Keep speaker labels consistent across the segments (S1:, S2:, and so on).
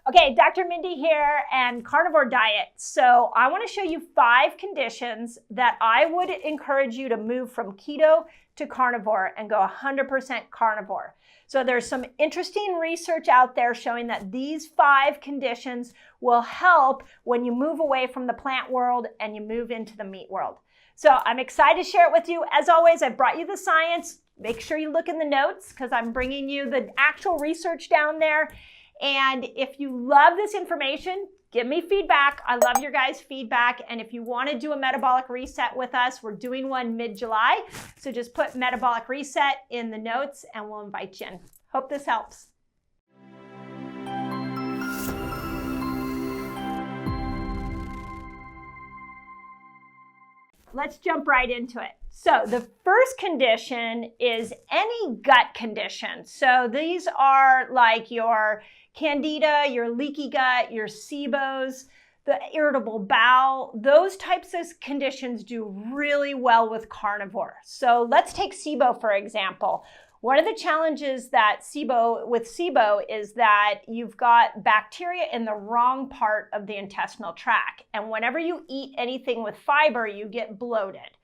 S1: Okay, Dr. Mindy here and carnivore diet. So I want to show you 5 conditions that I would encourage you to move from keto to carnivore and go 100% carnivore. So there's some interesting research out there showing that these 5 conditions will help when you move away from the plant world and you move into the meat world. So I'm excited to share it with you. As always, I brought you the science. Make sure you look in the notes because I'm bringing you the actual research down there. And if you love this information, give me feedback. I love your guys' feedback. And if you want to do a metabolic reset with us, we're doing one mid-July. So just put metabolic reset in the notes and we'll invite you in. Hope this helps. Let's jump right into it. So the first condition is any gut condition. So these are like your candida, your leaky gut, your SIBOs, the irritable bowel. Those types of conditions do really well with carnivore. So let's take SIBO, for example. One of the challenges that with SIBO is that you've got bacteria in the wrong part of the intestinal tract. And whenever you eat anything with fiber, you get bloated.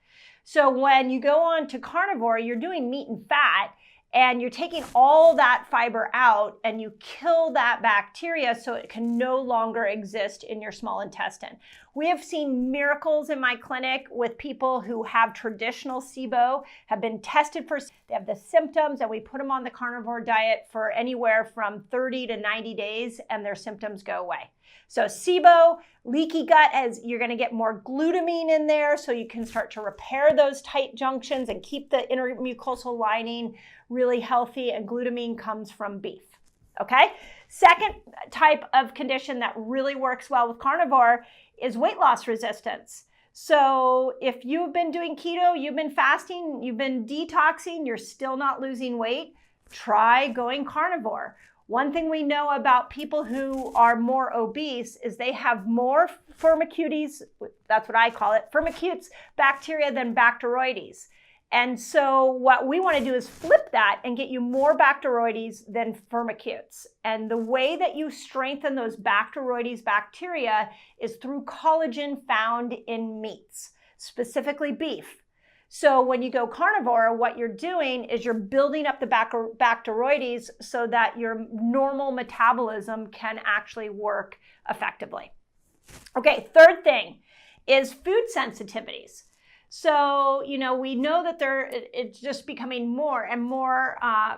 S1: So when you go on to carnivore, you're doing meat and fat, and you're taking all that fiber out and you kill that bacteria so it can no longer exist in your small intestine. We have seen miracles in my clinic with people who have traditional SIBO, have been tested for, they have the symptoms, and we put them on the carnivore diet for anywhere from 30 to 90 days and their symptoms go away. So SIBO, leaky gut, as you're going to get more glutamine in there so you can start to repair those tight junctions and keep the intermucosal lining really healthy, and glutamine comes from beef. Okay? Second type of condition that really works well with carnivore is weight loss resistance. So if you've been doing keto, you've been fasting, you've been detoxing, you're still not losing weight, try going carnivore. One thing we know about people who are more obese is they have more firmicutes, that's what I call it, firmicutes bacteria than Bacteroides. And so what we want to do is flip that and get you more Bacteroides than firmicutes. And the way that you strengthen those Bacteroides bacteria is through collagen found in meats, specifically beef. So when you go carnivore, what you're doing is you're building up the Bacteroides so that your normal metabolism can actually work effectively. Okay, third thing is food sensitivities. So, we know that it's just becoming more and more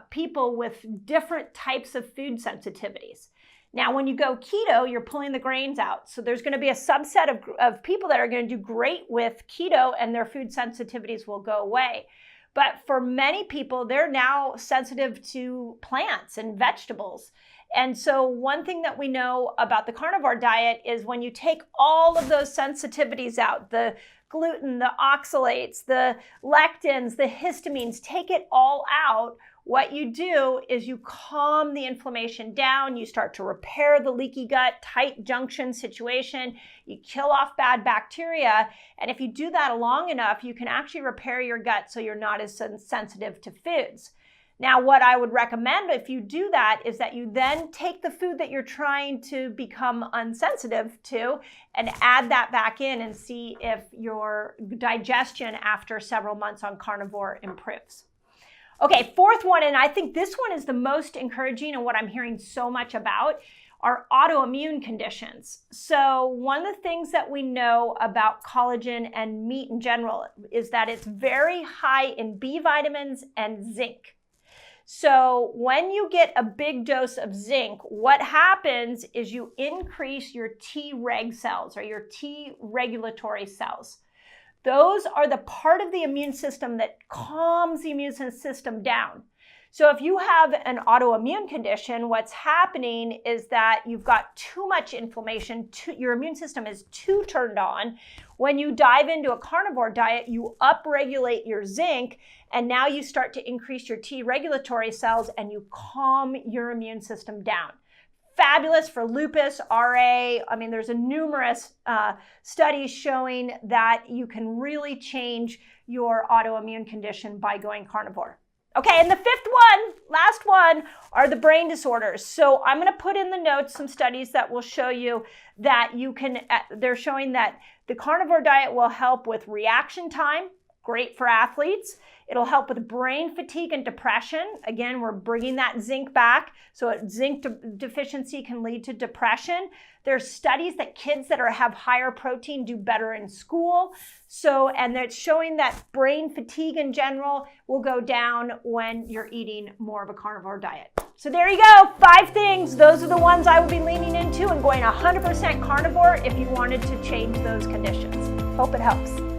S1: people with different types of food sensitivities. Now, when you go keto, you're pulling the grains out. So there's going to be a subset of people that are going to do great with keto and their food sensitivities will go away. But for many people, they're now sensitive to plants and vegetables. And so one thing that we know about the carnivore diet is when you take all of those sensitivities out, the gluten, the oxalates, the lectins, the histamines, take it all out. What you do is you calm the inflammation down, you start to repair the leaky gut, tight junction situation, you kill off bad bacteria, and if you do that long enough, you can actually repair your gut so you're not as sensitive to foods. Now, what I would recommend if you do that is that you then take the food that you're trying to become unsensitive to and add that back in and see if your digestion after several months on carnivore improves. Okay, fourth one, and I think this one is the most encouraging and what I'm hearing so much about, are autoimmune conditions. So one of the things that we know about collagen and meat in general is that it's very high in B vitamins and zinc. So when you get a big dose of zinc, what happens is you increase your T-reg cells or your T-regulatory cells. Those are the part of the immune system that calms the immune system down. So if you have an autoimmune condition, what's happening is that you've got too much inflammation, your immune system is too turned on. When you dive into a carnivore diet, you upregulate your zinc, and now you start to increase your T regulatory cells and you calm your immune system down. Fabulous for lupus, RA. I mean, there's numerous studies showing that you can really change your autoimmune condition by going carnivore. Okay, and the fifth one, last one, are the brain disorders. So I'm going to put in the notes some studies that will show you that you can, they're showing that the carnivore diet will help with reaction time, great for athletes. It'll help with brain fatigue and depression. Again, we're bringing that zinc back. So zinc deficiency can lead to depression. There's studies that kids that have higher protein do better in school. So, and it's showing that brain fatigue in general will go down when you're eating more of a carnivore diet. So there you go, 5 things. Those are the ones I will be leaning into and going 100% carnivore if you wanted to change those conditions. Hope it helps.